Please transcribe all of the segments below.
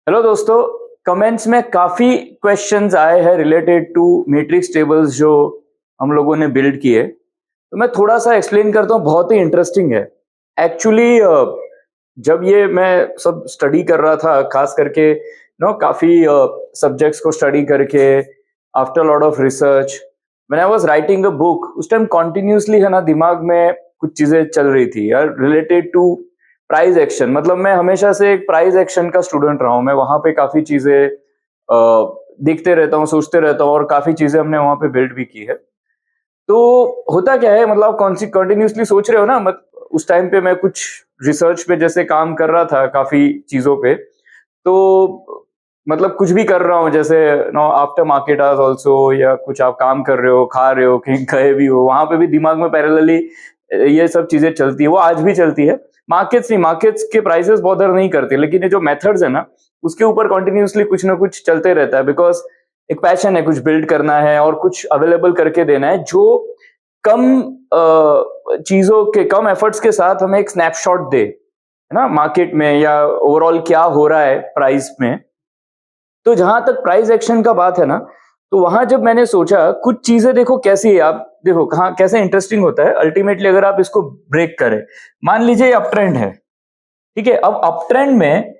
Hello दोस्तों, comments में काफी क्वेश्चंस आए हैं रिलेटेड टू मैट्रिक्स टेबल्स जो हम लोगों ने बिल्ड किए। तो मैं थोड़ा सा एक्सप्लेन करता हूँ, बहुत ही इंटरेस्टिंग है एक्चुअली। जब ये मैं सब स्टडी कर रहा था, खास करके काफी सब्जेक्ट्स को स्टडी करके after lot of research when I was writing a book, उस टाइम कॉन्टिन्यूसली है ना दिमाग में कुछ चीजें चल रही थी यार रिलेटेड टू प्राइज एक्शन। मतलब मैं हमेशा से एक प्राइज एक्शन का स्टूडेंट रहा हूँ। मैं वहां पे काफी चीजें देखते रहता हूँ, सोचते रहता हूँ, और काफी चीजें हमने वहां पे बिल्ड भी की है। तो होता क्या है, मतलब कॉन्टिन्यूसली सोच रहे हो ना, उस टाइम पे मैं कुछ रिसर्च पे जैसे काम कर रहा था काफी चीजों पे। तो मतलब कुछ भी कर रहा हूँ, जैसे know after market hours also, या कुछ आप काम कर रहे हो, खा रहे हो, कहीं गए भी हो, वहां पे भी दिमाग में पैरेलली ये सब चीजें चलती है। वो आज भी चलती है। मार्केट्स के प्राइसेस बॉदर नहीं करते, लेकिन ये जो मेथड्स है ना, उसके ऊपर कंटिन्यूअसली कुछ ना कुछ चलते रहता है। बिकॉज एक पैशन है, कुछ बिल्ड करना है और कुछ अवेलेबल करके देना है जो कम चीजों के, कम एफर्ट्स के साथ हमें एक स्नैपशॉट दे, है ना, मार्केट में या ओवरऑल क्या हो रहा है प्राइस में। तो जहां तक प्राइस एक्शन का बात है ना, तो वहां जब मैंने सोचा कुछ चीजें देखो कैसी है, आप देखो कहाँ कैसे इंटरेस्टिंग होता है अल्टीमेटली अगर आप इसको ब्रेक करें। मान लीजिए अप ट्रेंड है, ठीक है। अब अप ट्रेंड में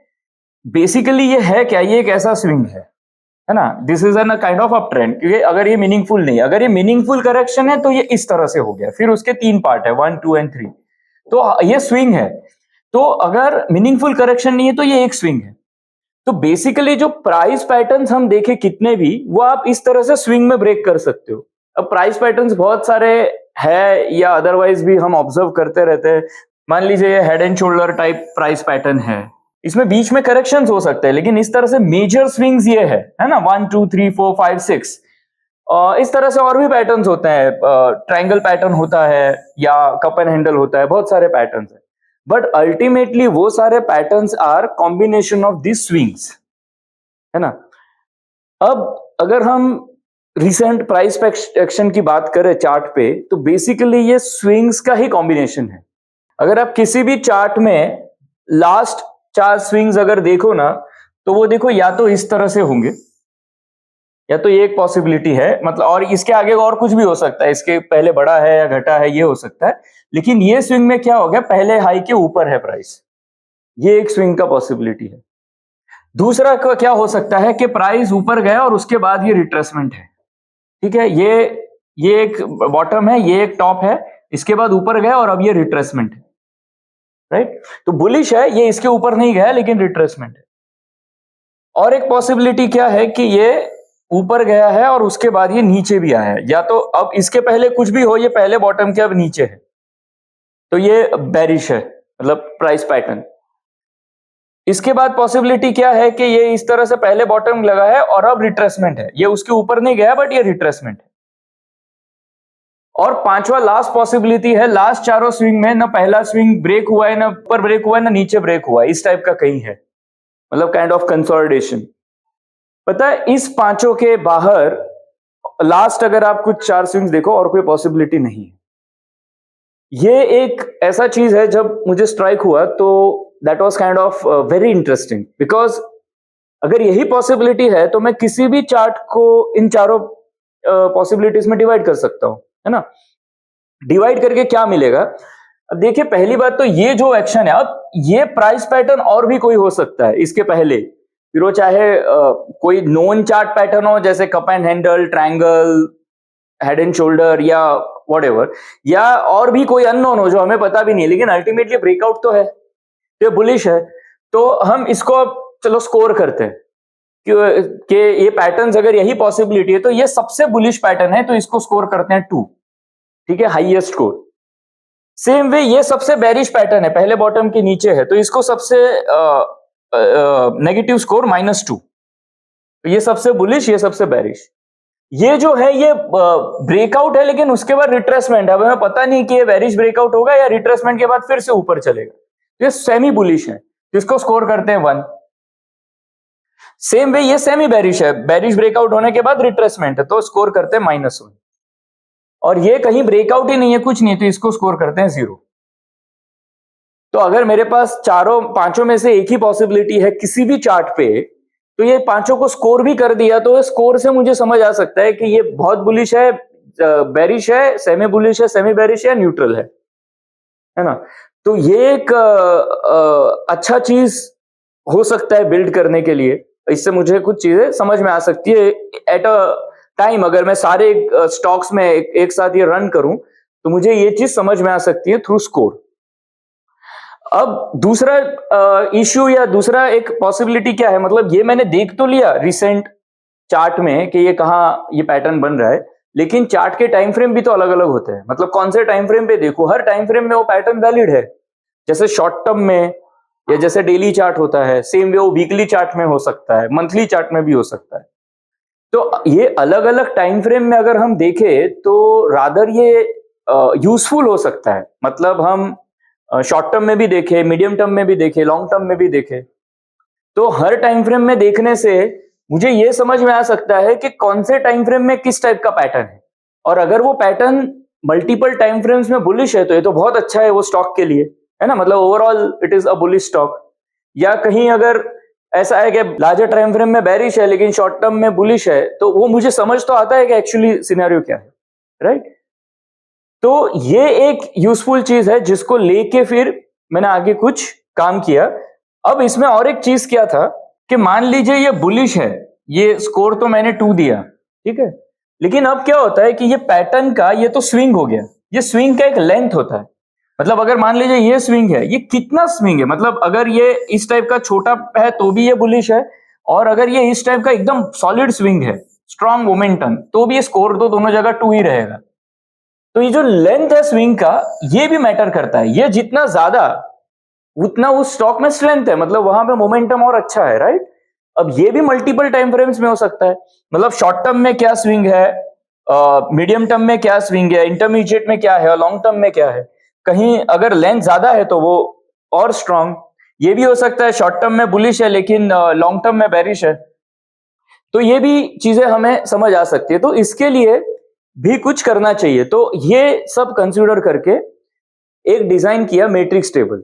बेसिकली ये है क्या, ये एक ऐसा स्विंग है ना, this is an kind of up trend. क्योंकि अगर ये मीनिंगफुल नहीं, अगर ये मीनिंगफुल करेक्शन है तो ये इस तरह से हो गया, फिर उसके 3 पार्ट है, 1 2 एंड 3। तो ये स्विंग है। तो अगर मीनिंगफुल करेक्शन नहीं है तो ये एक स्विंग है। तो बेसिकली जो प्राइस पैटर्न्स हम देखे कितने भी, वो आप इस तरह से स्विंग में ब्रेक कर सकते हो। अब प्राइस पैटर्न्स बहुत सारे है, या अदरवाइज भी हम ऑब्जर्व करते रहते हैं। मान लीजिए ये head and shoulder type price pattern है, इसमें बीच में करेक्शंस हो सकते हैं, लेकिन इस तरह से मेजर स्विंग्स ये है ना, 1 2 3 4 5 6। इस तरह से और भी पैटर्न्स होते हैं, ट्रायंगल पैटर्न होता है या कप एंड हैंडल होता है, बहुत सारे पैटर्न्स है। बट अल्टीमेटली वो सारे patterns are combination of this swings, है ना। अब अगर हम रिसेंट प्राइस एक्शन की बात करें चार्ट पे, तो बेसिकली ये स्विंग्स का ही कॉम्बिनेशन है। अगर आप किसी भी चार्ट में लास्ट 4 स्विंग्स अगर देखो ना, तो वो देखो या तो इस तरह से होंगे, या तो ये एक पॉसिबिलिटी है, मतलब, और इसके आगे और कुछ भी हो सकता है, इसके पहले बड़ा है या घटा है, ये हो सकता है। लेकिन ये स्विंग में क्या हो गया, पहले हाई के ऊपर है प्राइस, ये एक स्विंग का पॉसिबिलिटी है। दूसरा क्या हो सकता है कि प्राइस ऊपर गया और उसके बाद ये रिट्रेसमेंट है, ठीक है। ये एक बॉटम है, ये एक टॉप है, इसके बाद ऊपर गया और अब ये रिट्रेसमेंट है, राइट। तो बुलिश है, ये इसके ऊपर नहीं गया लेकिन रिट्रेसमेंट है। और एक पॉसिबिलिटी क्या है कि ये ऊपर गया है और उसके बाद ये नीचे भी आया है, या तो अब इसके पहले कुछ भी हो, ये पहले बॉटम के अब नीचे है, तो ये बेरिश है, मतलब प्राइस पैटर्न। इसके बाद पॉसिबिलिटी क्या है कि ये इस तरह से पहले बॉटम लगा है और अब रिट्रेसमेंट है, ये उसके ऊपर नहीं गया बट ये रिट्रेसमेंट है। और पांचवा लास्ट पॉसिबिलिटी है, लास्ट चारों स्विंग में ना पहला स्विंग ब्रेक हुआ है, ना ऊपर ब्रेक हुआ है, ना नीचे ब्रेक हुआ है, इस टाइप का कहीं है, मतलब काइंड ऑफ कंसोलिडेशन। पता है, इस पांचों के बाहर लास्ट अगर आप कुछ 4 स्विंग्स देखो और कोई पॉसिबिलिटी नहीं है। ये एक ऐसा चीज है, जब मुझे स्ट्राइक हुआ तो that was kind of very interesting, because अगर यही पॉसिबिलिटी है तो मैं किसी भी चार्ट को इन चारों पॉसिबिलिटीज में डिवाइड कर सकता हूं, है ना। डिवाइड करके क्या मिलेगा, अब देखिए, पहली बात तो ये जो एक्शन है, अब ये प्राइस पैटर्न और भी कोई हो सकता है इसके पहले, फिर वो चाहे कोई नोन चार्ट पैटर्न हो, जैसे cup and handle, triangle, head and shoulder, या व्हाटएवर, या और भी कोई अननोन हो जो हमें पता भी नहीं है, लेकिन अल्टीमेटली ब्रेकआउट तो है, तो बुलिश है। तो हम इसको अब चलो स्कोर करते हैं कि ये पैटर्न्स अगर यही पॉसिबिलिटी है तो ये सबसे बुलिश पैटर्न है, तो इसको स्कोर करते हैं 2, ठीक है, हाईएस्ट स्कोर। सेम वे ये सबसे बेरिश पैटर्न है, पहले बॉटम के नीचे है, तो इसको सबसे नेगेटिव स्कोर -2। तो ये सबसे बुलिश, ये सबसे बेरिश। ये जो है ये ब्रेकआउट है, लेकिन उसके बाद रिट्रेसमेंट है। अब हमें पता नहीं कि ये बेरिश ब्रेकआउट होगा या रिट्रेसमेंट के बाद फिर से ऊपर चलेगा, तो ये सेमी बुलिश है, जिसको स्कोर करते हैं 1। सेम वे ये सेमी बेरिश है, बेरिश ब्रेकआउट होने के बाद रिट्रेसमेंट है, तो स्कोर करते हैं -1। और ये कहीं ब्रेकआउट ही नहीं है, कुछ नहीं, तो इसको स्कोर करते हैं 0। तो अगर मेरे पास चारों पांचों में से एक ही पॉसिबिलिटी है किसी भी चार्ट पे, तो ये पांचों को स्कोर भी कर दिया, तो स्कोर से मुझे समझ आ सकता है कि ये बहुत बुलिश है, बेरिश है, सेमी बुलिश है, सेमी बेरिश है, न्यूट्रल है ना। तो ये एक अच्छा चीज हो सकता है बिल्ड करने के लिए। इससे मुझे कुछ चीजें समझ में आ सकती है एट अ टाइम। अगर मैं सारे स्टॉक्स में एक साथ ये रन करूं तो मुझे ये चीज समझ में आ सकती है थ्रू स्कोर। अब दूसरा इश्यू या दूसरा एक पॉसिबिलिटी क्या है, मतलब ये मैंने देख तो लिया रिसेंट चार्ट में कि ये कहाँ ये पैटर्न बन रहा है, लेकिन चार्ट के टाइम फ्रेम भी तो अलग अलग होते हैं। मतलब कौन से टाइम फ्रेम पे देखो, हर टाइम फ्रेम में वो पैटर्न वैलिड है। जैसे शॉर्ट टर्म में या जैसे डेली चार्ट होता है, सेम वे वो वीकली चार्ट में हो सकता है, मंथली चार्ट में भी हो सकता है। तो ये अलग अलग टाइम फ्रेम में अगर हम देखें तो रादर ये यूजफुल हो सकता है। मतलब हम शॉर्ट टर्म में भी देखें, मीडियम टर्म में भी देखें, लॉन्ग टर्म में भी देखें। तो हर टाइम फ्रेम में देखने से मुझे ये समझ में आ सकता है कि कौन से टाइम फ्रेम में किस टाइप का पैटर्न है। और अगर वो पैटर्न मल्टीपल टाइम फ्रेम्स में बुलिश है तो ये तो बहुत अच्छा है वो स्टॉक के लिए, है ना। मतलब overall it is a bullish stock. या कहीं अगर ऐसा है कि लार्जर टाइम फ्रेम में बेरिश है लेकिन शॉर्ट टर्म में बुलिश है, तो वो मुझे समझ तो आता है कि एक्चुअली सिनेरियो क्या है, राइट। तो ये एक यूजफुल चीज है जिसको लेके फिर मैंने आगे कुछ काम किया। अब इसमें और एक चीज क्या था कि मान लीजिए ये बुलिश है, ये स्कोर तो मैंने 2 दिया, ठीक है। लेकिन अब क्या होता है कि ये पैटर्न का ये तो स्विंग हो गया। ये स्विंग का एक लेंथ होता है। मतलब अगर मान लीजिए ये स्विंग है, ये कितना स्विंग है, मतलब अगर ये इस टाइप का छोटा है तो भी ये बुलिश है, और अगर ये इस टाइप का एकदम सॉलिड स्विंग है, स्ट्रॉन्ग मोमेंटम, तो भी ये स्कोर तो दोनों जगह 2 ही रहेगा। तो ये जो लेंथ है स्विंग का, ये भी मैटर करता है। ये जितना ज्यादा उतना उस स्टॉक में स्ट्रेंथ है, मतलब वहां पे मोमेंटम और अच्छा है, राइट। अब ये भी मल्टीपल टाइम फ्रेम्स में हो सकता है। मतलब शॉर्ट टर्म में क्या स्विंग है, मीडियम टर्म में क्या स्विंग है, इंटरमीडिएट में क्या है, और लॉन्ग टर्म में क्या है। कहीं अगर लेंथ ज्यादा है तो वो और स्ट्रांग। ये भी हो सकता है शॉर्ट टर्म में बुलिश है लेकिन लॉन्ग टर्म में बेरिश है। तो ये भी चीजें हमें समझ आ सकती है। तो इसके लिए भी कुछ करना चाहिए। तो ये सब कंसीडर करके एक डिजाइन किया मैट्रिक्स टेबल।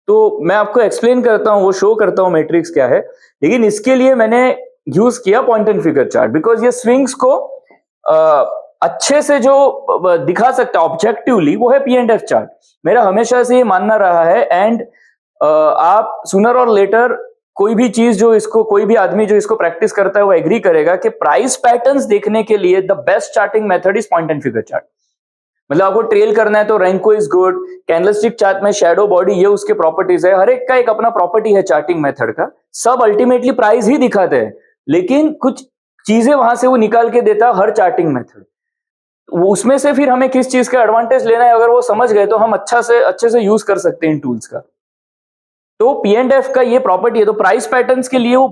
तो मैं आपको एक्सप्लेन करता हूं, वो शो करता हूं मैट्रिक्स क्या है। लेकिन इसके लिए मैंने यूज किया point and figure chart, because ये स्विंग्स को अच्छे से जो दिखा सकता है ऑब्जेक्टिवली वो है पी एंड एफ चार्ट। मेरा हमेशा से ये मानना रहा है। एंड आप सुनर और लेटर कोई भी चीज जो इसको, कोई भी आदमी जो इसको प्रैक्टिस करता है वो एग्री करेगा कि प्राइस पैटर्न्स देखने के लिए the best charting method is point and figure chart. मतलब आपको ट्रेल करना है तो Renko is good, candlestick chart में शैडो बॉडी, ये उसके प्रॉपर्टीज है। हर एक का एक अपना प्रॉपर्टी है चार्टिंग मेथड का। सब अल्टीमेटली प्राइस ही दिखाते हैं, लेकिन कुछ चीजें वहां से वो निकाल के देता हर चार्टिंग मेथड। उसमें से फिर हमें किस चीज का एडवांटेज लेना है, अगर वो समझ गए तो हम अच्छे से यूज कर सकते हैं इन टूल्स का। तो पी एंड एफ का ये प्रॉपर्टी है। तो प्राइस पैटर्न्स के लिए वो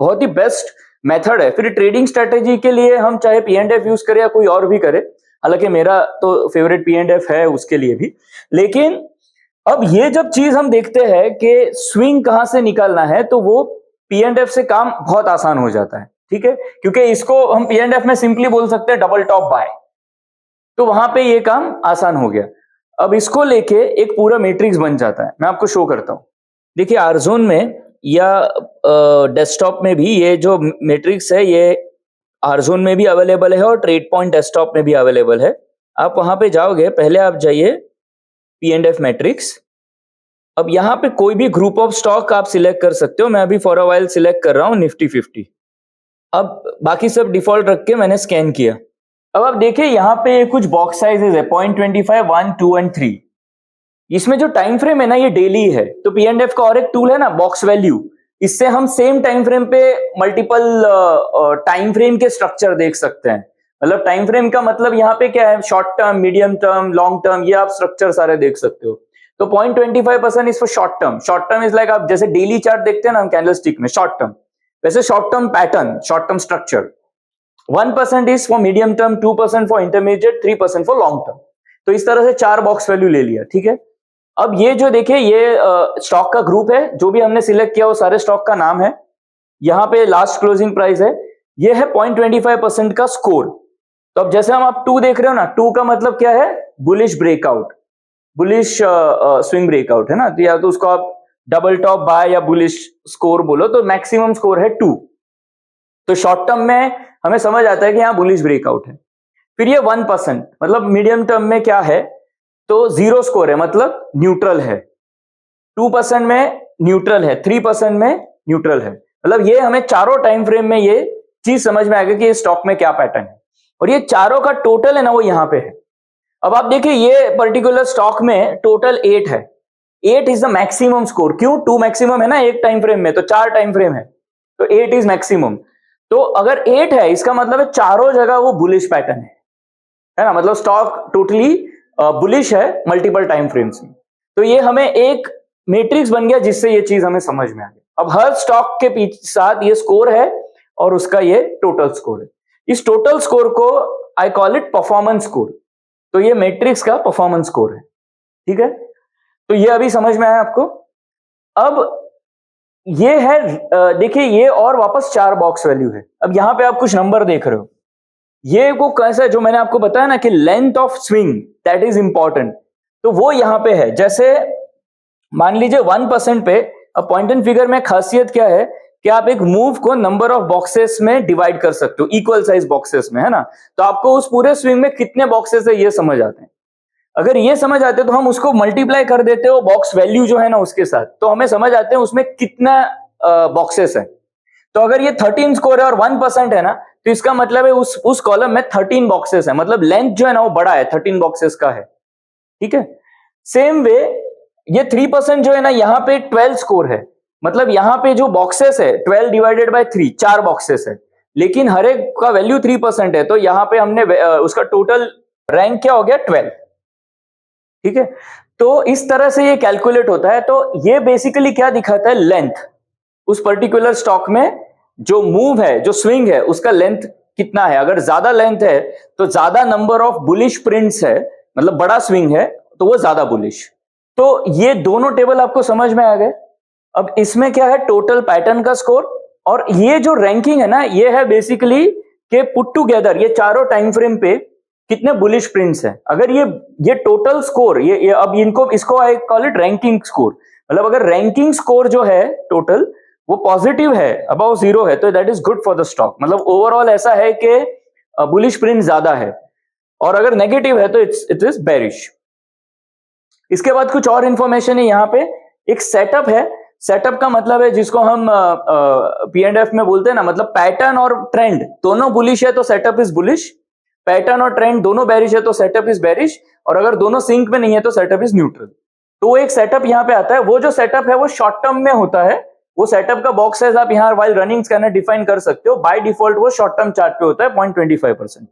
बहुत ही बेस्ट मेथड है। फिर ट्रेडिंग स्ट्रेटेजी के लिए हम चाहे पी एंड एफ यूज करें या कोई और भी करे, हालांकि मेरा तो फेवरेट पी एंड एफ है उसके लिए भी। लेकिन अब ये जब चीज हम देखते हैं कि स्विंग कहां से निकालना है, तो वो पी एंड एफ से काम बहुत आसान हो जाता है, ठीक है। क्योंकि इसको हम पी एंड एफ में सिंपली बोल सकते हैं डबल टॉप बाय। तो वहां पे ये काम आसान हो गया। अब इसको लेके एक पूरा मैट्रिक्स बन जाता है। मैं आपको शो करता हूं। देखिए आरजोन में या डेस्कटॉप में भी ये जो मैट्रिक्स है ये आरजोन में भी अवेलेबल है और ट्रेड पॉइंट डेस्कटॉप में भी अवेलेबल है। आप वहां पे जाओगे, पहले आप जाइए पी एंड एफ मैट्रिक्स। अब यहाँ पे कोई भी ग्रुप ऑफ स्टॉक आप सिलेक्ट कर सकते हो। मैं अभी फॉर अ व्हाइल सिलेक्ट कर रहा हूँ निफ्टी 50। अब बाकी सब डिफॉल्ट रख के मैंने स्कैन किया। अब आप देखिए यहाँ पे कुछ बॉक्स साइजेस है 0.25, 1, 2 एंड 3। इसमें जो टाइम फ्रेम है ना ये डेली है। तो पी एंड एफ का और एक टूल है ना बॉक्स वैल्यू, इससे हम सेम टाइम फ्रेम पे मल्टीपल टाइम फ्रेम के स्ट्रक्चर देख सकते हैं। मतलब टाइम फ्रेम का मतलब यहाँ पे क्या है, short term, medium term, long term, ये आप स्ट्रक्चर सारे देख सकते हो। तो 0.25% is for short term. Short term is like आप जैसे डेली चार्ट देखते हैं ना हम कैंडलस्टिक में शॉर्ट टर्म, वैसे short term pattern, short term structure. 1% is for medium term, 2% for intermediate, 3% for long term. तो इस तरह से 4 बॉक्स वैल्यू ले लिया, ठीक है। अब ये जो देखिए ये स्टॉक का ग्रुप है, जो भी हमने सिलेक्ट किया वो सारे स्टॉक का नाम है। यहाँ पे लास्ट क्लोजिंग प्राइस है, ये है 0.25% का स्कोर। तो अब जैसे हम आप 2 देख रहे हो ना, 2 का मतलब क्या है, bullish breakout, bullish swing breakout है ना। तो या तो उसको आप डबल टॉप बाय या बुलिश स्कोर बोलो, तो मैक्सिमम स्कोर है 2। तो शॉर्ट टर्म में हमें समझ आता है कि यहाँ बुलिश ब्रेकआउट है। फिर ये 1% मतलब मीडियम टर्म में क्या है, तो जीरो स्कोर है मतलब न्यूट्रल है, 2% में न्यूट्रल है, 3% में न्यूट्रल है। मतलब ये हमें चारों टाइम फ्रेम में ये चीज समझ में आएगा कि ये स्टॉक में क्या पैटर्न है, और ये चारों का टोटल है ना वो यहाँ पे है। अब आप देखिए ये पर्टिकुलर स्टॉक में टोटल 8 है, 8 इज द मैक्सिमम स्कोर। क्यों? 2 मैक्सिमम है ना एक टाइम फ्रेम में, तो 4 टाइम फ्रेम है, तो 8 इज मैक्सिमम। तो अगर 8 है इसका मतलब है चारों जगह वो बुलिश पैटर्न है ना, मतलब स्टॉक टोटली बुलिश है मल्टीपल टाइम फ्रेम्स में। तो ये हमें एक मैट्रिक्स बन गया जिससे ये चीज हमें समझ में आ गई। अब हर स्टॉक के पीछे साथ ये स्कोर है और उसका ये टोटल स्कोर है। इस टोटल स्कोर को I call it performance score. तो ये मैट्रिक्स का परफॉर्मेंस स्कोर है, ठीक है। तो ये अभी समझ में आया आपको। अब ये है देखिए ये और वापस 4 बॉक्स वैल्यू है। अब यहां पे आप कुछ नंबर देख रहे हो, ये वो कैसा है जो मैंने आपको बताया ना कि length of swing that is important, तो वो यहां पे है। जैसे मान लीजिए 1% पे, अब पॉइंट एंड फिगर में खासियत क्या है कि आप एक मूव को नंबर ऑफ बॉक्सेस में डिवाइड कर सकते हो, इक्वल साइज बॉक्सेस में, है ना। तो आपको उस पूरे स्विंग में कितने बॉक्सेस है ये समझ आते हैं। अगर ये समझ आते तो हम उसको मल्टीप्लाई कर देते हो बॉक्स वैल्यू जो है ना उसके साथ, तो हमें समझ आते हैं उसमें कितना बॉक्सेस है। तो अगर ये 13 स्कोर है और 1% है ना, तो इसका मतलब है उस कॉलम में 13 बॉक्सेस है, मतलब लेंथ जो है ना वो बड़ा है, 13 बॉक्सेस का है, ठीक है। सेम वे ये 3% जो है ना यहाँ पे 12 स्कोर है, मतलब यहाँ पे जो बॉक्सेस है 12 डिवाइडेड बाय 3, 4 बॉक्सेस है, लेकिन हर एक का वैल्यू 3% है, तो यहाँ पे हमने उसका टोटल रैंक क्या हो गया 12, ठीक है। तो इस तरह से ये कैलकुलेट होता है। तो ये बेसिकली क्या दिखाता है, लेंथ उस पर्टिकुलर स्टॉक में जो मूव है, जो स्विंग है, उसका लेंथ कितना है। अगर ज्यादा लेंथ है तो ज्यादा नंबर ऑफ बुलिश प्रिंट्स है, मतलब बड़ा स्विंग है तो वो ज्यादा बुलिश। तो ये दोनों टेबल आपको समझ में आ गए। अब इसमें क्या है, टोटल पैटर्न का स्कोर, और ये जो रैंकिंग है ना ये है बेसिकली के पुट टुगेदर ये चारों टाइम फ्रेम पे कितने बुलिश प्रिंट्स हैं। अगर ये टोटल स्कोर ये अब इसको I call it ranking score, मतलब अगर रैंकिंग स्कोर जो है टोटल वो पॉजिटिव है, अबाउ 0 है, तो that is good for the stock, मतलब ओवरऑल ऐसा है कि बुलिश प्रिंट ज्यादा है, और अगर नेगेटिव है तो इट इज बेरिश। इसके बाद कुछ और इंफॉर्मेशन है यहाँ पे, एक सेटअप है। सेटअप का मतलब है जिसको हम P&F में बोलते हैं ना, मतलब पैटर्न और ट्रेंड दोनों बुलिश है तो सेटअप इज बुलिश, पैटर्न और ट्रेंड दोनों बेरिश है तो सेटअप इज बेरिश, और अगर दोनों सिंक में नहीं है तो सेटअप इज न्यूट्रल। तो एक सेटअप यहाँ पे आता है, वो जो सेटअप है वो शॉर्ट टर्म में होता है। वो सेटअप का बॉक्स साइज आप यहाँ वाइल रनिंग स्कैनर डिफाइन कर सकते हो। बाय डिफॉल्ट वो शॉर्ट टर्म चार्ट पे होता है 0.25%।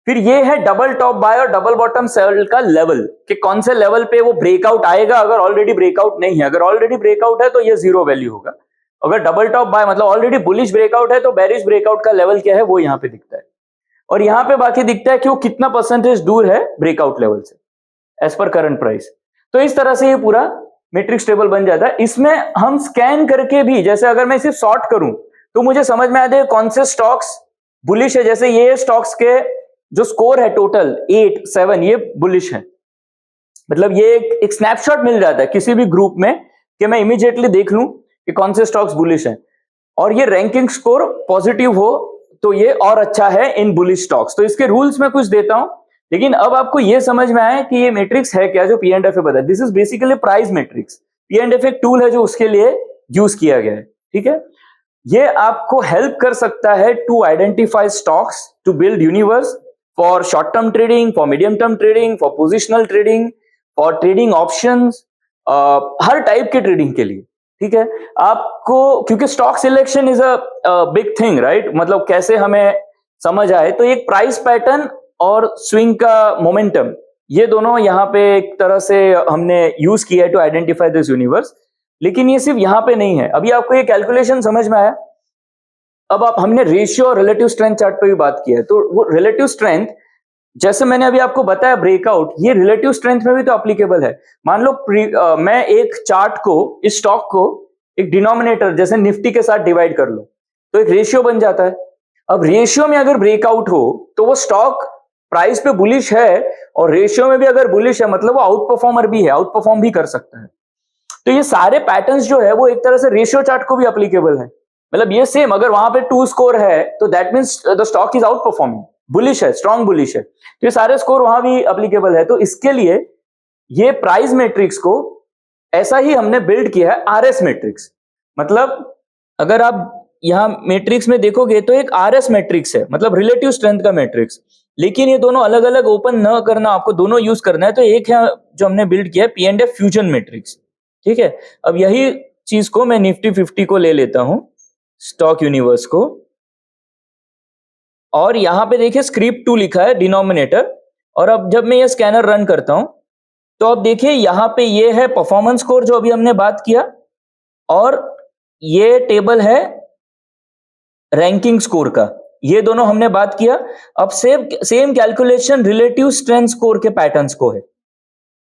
फिर ये है डबल टॉप बाय और डबल बॉटम सेल का लेवल, कि कौन से लेवल पे वो ब्रेकआउट आएगा। अगर ऑलरेडी ब्रेकआउट नहीं है, अगर ऑलरेडी ब्रेकआउट है तो ये 0 वैल्यू होगा। अगर डबल टॉप बाय मतलब ऑलरेडी बुलिश ब्रेकआउट है तो बेरिश ब्रेकआउट का लेवल क्या है वो यहाँ पे दिखता है, और यहाँ पे बाकी दिखता है कि वो कितना परसेंटेज दूर है ब्रेकआउट लेवल से एज पर करंट प्राइस। तो इस तरह से ये पूरा मैट्रिक्स टेबल बन जाता है। इसमें हम स्कैन करके भी, जैसे अगर मैं इसे सॉर्ट करूं तो मुझे समझ में आता है कौन से स्टॉक्स बुलिश है। जैसे ये स्टॉक्स के जो स्कोर है टोटल 8, 7 ये बुलिश है, मतलब ये एक स्नैपशॉट मिल जाता है किसी भी ग्रुप में कि मैं इमीडिएटली देख लूं कि कौन से स्टॉक्स बुलिश हैं, और ये रैंकिंग स्कोर पॉजिटिव हो तो ये और अच्छा है इन बुलिश स्टॉक्स। तो इसके रूल्स में कुछ देता हूं, लेकिन अब आपको ये समझ में आया कि ये मैट्रिक्स है क्या जो P&F बताया। This is basically price matrix. P&F एक टूल है जो उसके लिए यूज किया गया है, ठीक है। ये आपको हेल्प कर सकता है to identify stocks, to build universe for short term trading, for medium term trading, for positional trading, for trading options, हर टाइप के ट्रेडिंग के लिए, ठीक है। आपको क्योंकि stock selection is a big thing, right, मतलब कैसे हमें समझ आए, तो एक प्राइस पैटर्न और स्विंग का मोमेंटम ये दोनों यहाँ पे एक तरह से हमने यूज किया है टू आइडेंटिफाई दिस यूनिवर्स। लेकिन ये सिर्फ यहाँ पे नहीं है, अभी आपको ये कैलकुलेशन समझ में आया। अब आप हमने रेशियो और रिलेटिव स्ट्रेंथ चार्ट पे भी बात की है, तो वो रिलेटिव स्ट्रेंथ जैसे मैंने अभी आपको बताया ब्रेकआउट, ये रिलेटिव स्ट्रेंथ में भी तो एप्लीकेबल है। मान लो मैं एक चार्ट को, इस स्टॉक को एक डिनोमिनेटर जैसे निफ्टी के साथ डिवाइड कर लो तो एक रेशियो बन जाता है। अब रेशियो में अगर ब्रेकआउट हो तो वो स्टॉक प्राइस पे बुलिश है, और रेशियो में भी अगर बुलिश है मतलब वो आउट परफॉर्मर भी है, आउट परफॉर्म भी कर सकता है। तो ये सारे पैटर्न्स जो है वो एक तरह से रेशियो चार्ट को भी एप्लीकेबल है। मतलब ये सेम, अगर वहां पे 2 स्कोर है तो that means the stock is out performing, bullish है, स्ट्रॉन्ग बुलिश है, तो ये सारे स्कोर वहां भी अप्लीकेबल है। तो इसके लिए ये प्राइस मैट्रिक्स को ऐसा ही हमने बिल्ड किया है आरएस मैट्रिक्स। मतलब अगर आप यहां मैट्रिक्स में देखोगे तो एक आरएस मैट्रिक्स है, मतलब रिलेटिव स्ट्रेंथ का मैट्रिक्स, लेकिन ये दोनों अलग अलग ओपन न करना, आपको दोनों यूज करना है। तो एक है जो हमने बिल्ड किया है P&F फ्यूजन मैट्रिक्स, ठीक है। अब यही चीज को मैं निफ्टी 50 को ले लेता हूं, स्टॉक यूनिवर्स को, और यहां पे देखिए स्क्रिप्ट 2 लिखा है डिनोमिनेटर, और अब जब मैं ये स्कैनर रन करता हूं तो अब देखिए यहां पे ये है परफॉर्मेंस स्कोर जो अभी हमने बात किया, और ये टेबल है रैंकिंग स्कोर का, ये दोनों हमने बात किया। अब same calculation relative strength score के पैटर्न्स को है,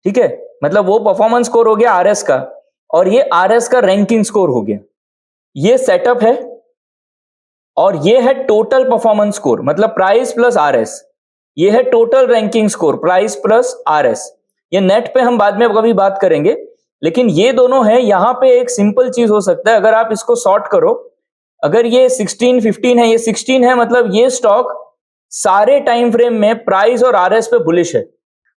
ठीक है। मतलब वो परफॉर्मेंस स्कोर हो गया आरएस का, और ये आरएस का रैंकिंग स्कोर हो गया। ये सेटअप है, और ये है टोटल परफॉर्मेंस स्कोर, मतलब प्राइस प्लस आरएस। ये है total ranking score, price plus RS. ये नेट पे हम बाद में कभी बात करेंगे, लेकिन ये दोनों है। यहां पे एक सिंपल चीज हो सकता है, अगर आप इसको सॉर्ट करो, अगर ये 16 15 है, ये 16 है, मतलब ये स्टॉक सारे टाइम फ्रेम में प्राइस और आरएस पे बुलिश है।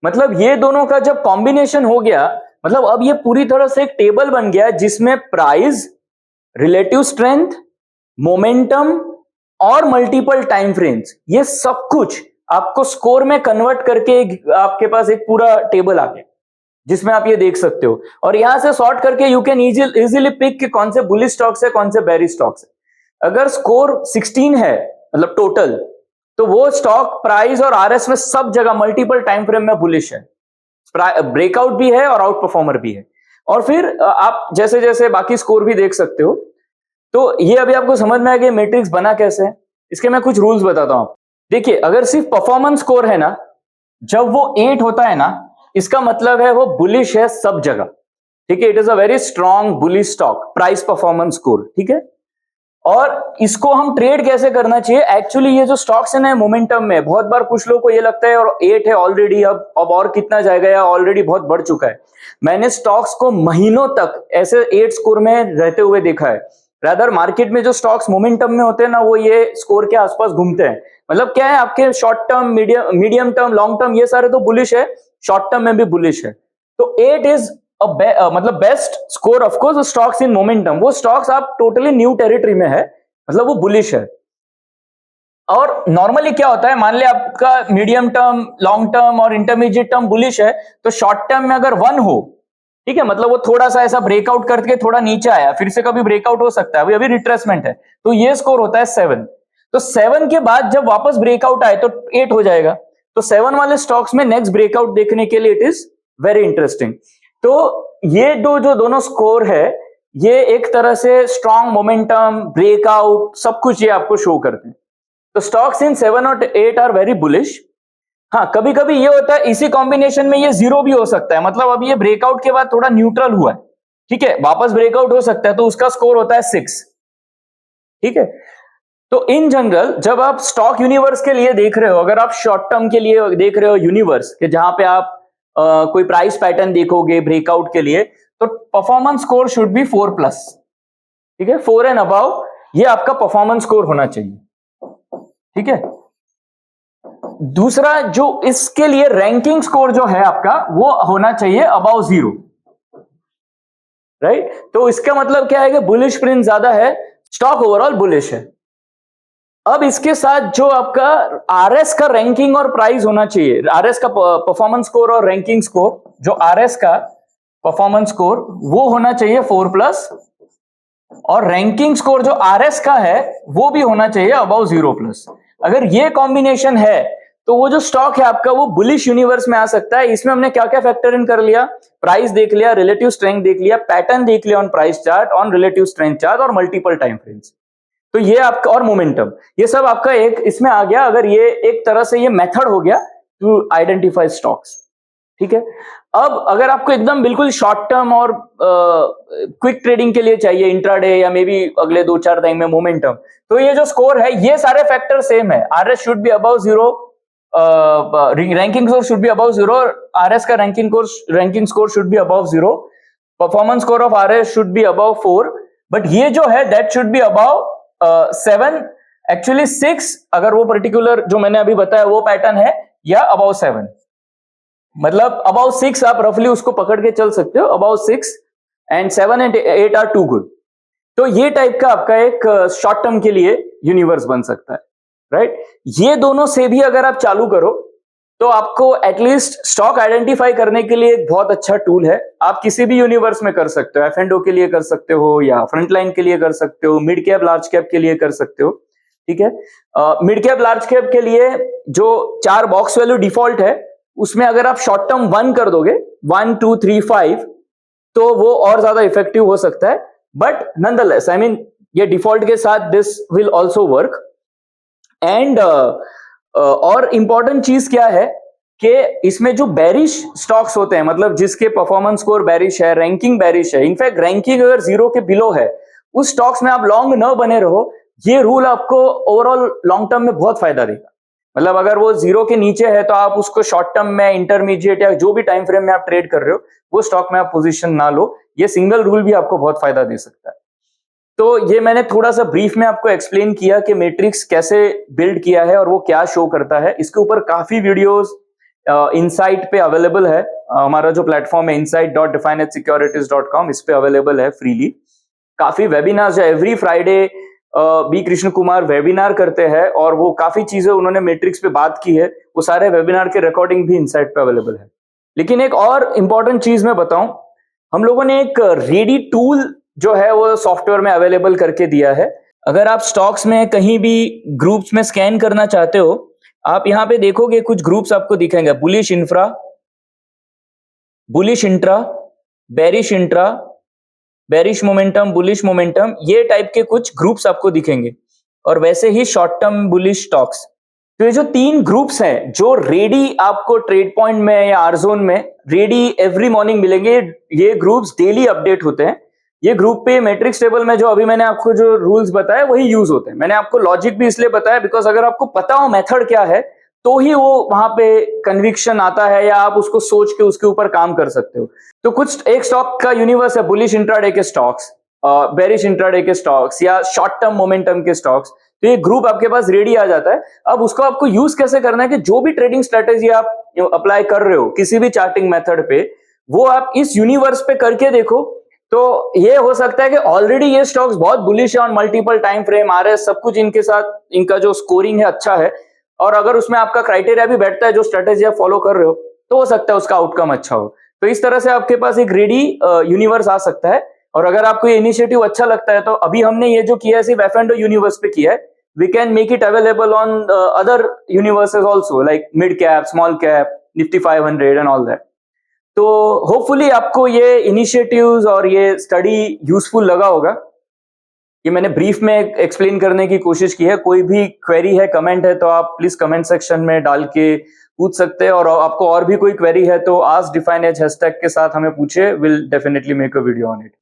मतलब ये दोनों का जब कॉम्बिनेशन हो गया, मतलब अब ये पूरी तरह से एक टेबल बन गया जिसमें प्राइस, रिलेटिव स्ट्रेंथ, मोमेंटम और मल्टीपल टाइम फ्रेम्स, ये सब कुछ आपको स्कोर में कन्वर्ट करके आपके पास एक पूरा टेबल आ गया जिसमें आप ये देख सकते हो। और यहां से सॉर्ट करके यू कैन इजीली पिक कि कौन से बुलिश स्टॉक्स है, कौन से बेरिश स्टॉक्स है। अगर स्कोर 16 है मतलब टोटल, तो वो स्टॉक प्राइस और आरएस में सब जगह मल्टीपल टाइम फ्रेम में बुलिश है, ब्रेकआउट भी है और आउट परफॉर्मर भी है। और फिर आप जैसे जैसे बाकी स्कोर भी देख सकते हो। तो ये अभी आपको समझ में आ गया मैट्रिक्स बना कैसे है। इसके मैं कुछ रूल्स बताता हूं। देखिए, अगर सिर्फ परफॉर्मेंस स्कोर है ना, जब वो 8 होता है ना, इसका मतलब है वो बुलिश है सब जगह, ठीक है। It is a very strong bullish stock, price performance score, ठीक है। और इसको हम ट्रेड कैसे करना चाहिए? एक्चुअली ये जो स्टॉक्स है ना, मोमेंटम में बहुत बार कुछ लोगों को ये लगता है और 8 है ऑलरेडी, अब और कितना जाएगा, या ऑलरेडी बहुत बढ़ चुका है। मैंने स्टॉक्स को महीनों तक ऐसे 8 स्कोर में रहते हुए देखा है। रादर मार्केट में जो स्टॉक्स मोमेंटम में होते हैं ना, वो ये स्कोर के आसपास घूमते हैं। मतलब क्या है, आपके short term, medium term, long term, ये सारे तो बुलिश है, शॉर्ट टर्म में भी बुलिश है। तो 8 इज मतलब best score of course stocks in momentum. वो स्टॉक्स आप टोटली न्यू टेरिटरी में है, मतलब वो बुलिश है। और नॉर्मली क्या होता है, मान लिया आपका मीडियम टर्म, लॉन्ग टर्म और इंटरमीडिएट टर्म बुलिश है, तो शॉर्ट टर्म में अगर 1 हो, ठीक है, मतलब वो थोड़ा सा ऐसा ब्रेकआउट करके थोड़ा नीचे आया, फिर से कभी ब्रेकआउट हो सकता है, अभी रिट्रेसमेंट है, तो ये स्कोर होता है 7। तो 7 के बाद जब वापस ब्रेकआउट आए तो 8 हो जाएगा। तो 7 वाले स्टॉक्स में नेक्स्ट ब्रेकआउट देखने के लिए इट इज वेरी इंटरेस्टिंग। तो ये जो दोनों स्कोर है, ये एक तरह से स्ट्रॉन्ग मोमेंटम, ब्रेकआउट, सब कुछ ये आपको शो करते हैं। तो स्टॉक्स इन 7 और 8 आर वेरी बुलिश। हाँ, कभी कभी ये होता है इसी कॉम्बिनेशन में ये 0 भी हो सकता है, मतलब अब ये ब्रेकआउट के बाद थोड़ा न्यूट्रल हुआ है, ठीक है, वापस ब्रेकआउट हो सकता है, तो उसका स्कोर होता है 6, ठीक है। तो इन जनरल जब आप स्टॉक यूनिवर्स के लिए देख रहे हो, अगर आप शॉर्ट टर्म के लिए देख रहे हो यूनिवर्स के, जहां पे आप कोई प्राइस पैटर्न देखोगे ब्रेकआउट के लिए, तो परफॉर्मेंस स्कोर शुड बी 4+, ठीक है, 4 एंड अबव ये आपका परफॉर्मेंस स्कोर होना चाहिए, ठीक है। दूसरा, जो इसके लिए रैंकिंग स्कोर जो है आपका, वो होना चाहिए अबव 0, राइट। तो इसका मतलब क्या है कि बुलिश प्रिंट ज्यादा है, स्टॉक ओवरऑल बुलिश है। अब इसके साथ जो आपका आरएस का रैंकिंग और प्राइस होना चाहिए, आरएस का परफॉर्मेंस स्कोर और रैंकिंग स्कोर, जो आरएस का परफॉर्मेंस स्कोर वो होना चाहिए 4+, और रैंकिंग स्कोर जो आरएस का है वो भी होना चाहिए अबव 0+। अगर ये कॉम्बिनेशन है तो वो जो स्टॉक है आपका वो बुलिश यूनिवर्स में आ सकता है। इसमें हमने क्या क्या फैक्टर इन कर लिया, प्राइस देख लिया, रिलेटिव स्ट्रेंथ देख लिया, पैटर्न देख लिया on price chart, on relative strength chart, और मल्टीपल टाइम फ्रेम्स। तो ये आपका, और मोमेंटम, ये सब आपका एक इसमें आ गया। अगर ये एक तरह से ये मेथड हो गया टू आइडेंटिफाई स्टॉक्स, ठीक है। अब अगर आपको एकदम बिल्कुल शॉर्ट टर्म और क्विक ट्रेडिंग के लिए चाहिए, इंट्राडे या मे बी अगले 2-4 दिन में मोमेंटम, तो ये जो स्कोर है, ये सारे फैक्टर सेम है। RS should be above 0, ranking score should be above 0, RS का ranking score should be above 0, performance score of RS should be above 4, but ये जो है that should be above 7, actually 6 अगर वो पर्टिकुलर जो मैंने अभी बताया वो पैटर्न है, या अबाउट 7, मतलब अबाउट 6 आप रफली उसको पकड़ के चल सकते हो, about 6 and 7 and 8 are too good. तो ये टाइप का आपका एक शॉर्ट टर्म के लिए यूनिवर्स बन सकता है, राइट? ये दोनों से भी अगर आप चालू करो तो आपको एटलीस्ट स्टॉक आइडेंटिफाई करने के लिए एक बहुत अच्छा टूल है। आप किसी भी यूनिवर्स में कर सकते हो, F&O के लिए कर सकते हो, या फ्रंटलाइन के लिए कर सकते हो, मिड कैप लार्ज कैप के लिए कर सकते हो, ठीक है? मिड कैप लार्ज कैप के लिए जो 4 बॉक्स वैल्यू डिफॉल्ट है, उसमें अगर आप शॉर्ट टर्म 1 कर दोगे, 1 2 3 5, तो वो और ज्यादा इफेक्टिव हो सकता है। बट नॉनदलेस, आई मीन ये डिफॉल्ट के साथ this will also work. And और इंपॉर्टेंट चीज क्या है कि इसमें जो बेरिश स्टॉक्स होते हैं, मतलब जिसके परफॉर्मेंस स्कोर बेरिश है, रैंकिंग बेरिश है, इनफैक्ट रैंकिंग अगर 0 के बिलो है, उस स्टॉक्स में आप लॉन्ग न बने रहो। ये रूल आपको ओवरऑल लॉन्ग टर्म में बहुत फायदा देगा। मतलब अगर वो 0 के नीचे है तो आप उसको शॉर्ट टर्म में, इंटरमीडिएट या जो भी टाइम फ्रेम में आप ट्रेड कर रहे हो, वो स्टॉक में आप पोजीशन ना लो। ये सिंगल रूल भी आपको बहुत फायदा दे सकता है। तो ये मैंने थोड़ा सा ब्रीफ में आपको एक्सप्लेन किया कि मैट्रिक्स कैसे बिल्ड किया है और वो क्या शो करता है। इसके ऊपर काफी वीडियोस इनसाइट पे अवेलेबल है। हमारा जो प्लेटफॉर्म है insight.definedSecurities.com, इस पे अवेलेबल है फ्रीली। काफी वेबिनार्स है, every Friday B Krishna Kumar webinar करते हैं और वो काफी चीजें उन्होंने मैट्रिक्स पे बात की है। वो सारे वेबिनार के रिकॉर्डिंग भी इनसाइट पे अवेलेबल है। लेकिन एक और इंपॉर्टेंट चीज मैं बताऊं, हम लोगों ने एक रेडी टूल जो है वो सॉफ्टवेयर में अवेलेबल करके दिया है। अगर आप स्टॉक्स में कहीं भी ग्रुप्स में स्कैन करना चाहते हो, आप यहाँ पे देखोगे कुछ ग्रुप्स आपको दिखेंगे, bullish infra, bullish intra, bearish intra, bearish momentum, bullish momentum, ये टाइप के कुछ ग्रुप्स आपको दिखेंगे। और वैसे ही शॉर्ट टर्म बुलिश स्टॉक्स। तो ये जो 3 ग्रुप्स हैं जो रेडी आपको ट्रेड पॉइंट में या आरजोन में रेडी एवरी मॉर्निंग मिलेंगे, ये ग्रुप्स डेली अपडेट होते हैं। ये ग्रुप पे मैट्रिक्स टेबल में जो अभी मैंने आपको जो रूल्स बताए वही यूज होते हैं। मैंने आपको लॉजिक भी इसलिए बताया बिकॉज अगर आपको पता हो मेथड क्या है तो ही वो वहां पे कन्विक्शन आता है या आप उसको सोच के उसके ऊपर काम कर सकते हो। तो कुछ एक स्टॉक का यूनिवर्स है बुलिश इंट्राडे के स्टॉक्स, बेरिश इंट्राडे के स्टॉक्स या शॉर्ट टर्म मोमेंटम के स्टॉक्स। तो ये ग्रुप आपके पास रेडी आ जाता है। अब उसको आपको यूज कैसे करना है कि जो भी ट्रेडिंग स्ट्रेटेजी आप अप्लाई कर रहे हो किसी भी चार्टिंग मेथड पे, वो आप इस यूनिवर्स पे करके देखो। तो ये हो सकता है कि ऑलरेडी ये स्टॉक्स बहुत बुलिश है on multiple time frame, RS सब कुछ इनके साथ, इनका जो स्कोरिंग है अच्छा है, और अगर उसमें आपका क्राइटेरिया भी बैठता है जो स्ट्रेटेजी आप फॉलो कर रहे हो, तो हो सकता है उसका आउटकम अच्छा हो। तो इस तरह से आपके पास एक रेडी यूनिवर्स आ सकता है। और अगर आपको ये इनिशिएटिव अच्छा लगता है तो अभी हमने ये जो किया है सिर्फ F&O यूनिवर्स पे किया है, we can make it available on other universes also, like mid cap, small cap, Nifty 500 and all that. तो होपफुली आपको ये इनिशिएटिव्स और ये स्टडी यूजफुल लगा होगा। ये मैंने ब्रीफ में एक्सप्लेन करने की कोशिश की है। कोई भी क्वेरी है, कमेंट है, तो आप प्लीज कमेंट सेक्शन में डाल के पूछ सकते हैं। और आपको और भी कोई क्वेरी है तो आस्क डिफाइन एज हैशटैग के साथ हमें पूछे, will definitely make a video on it.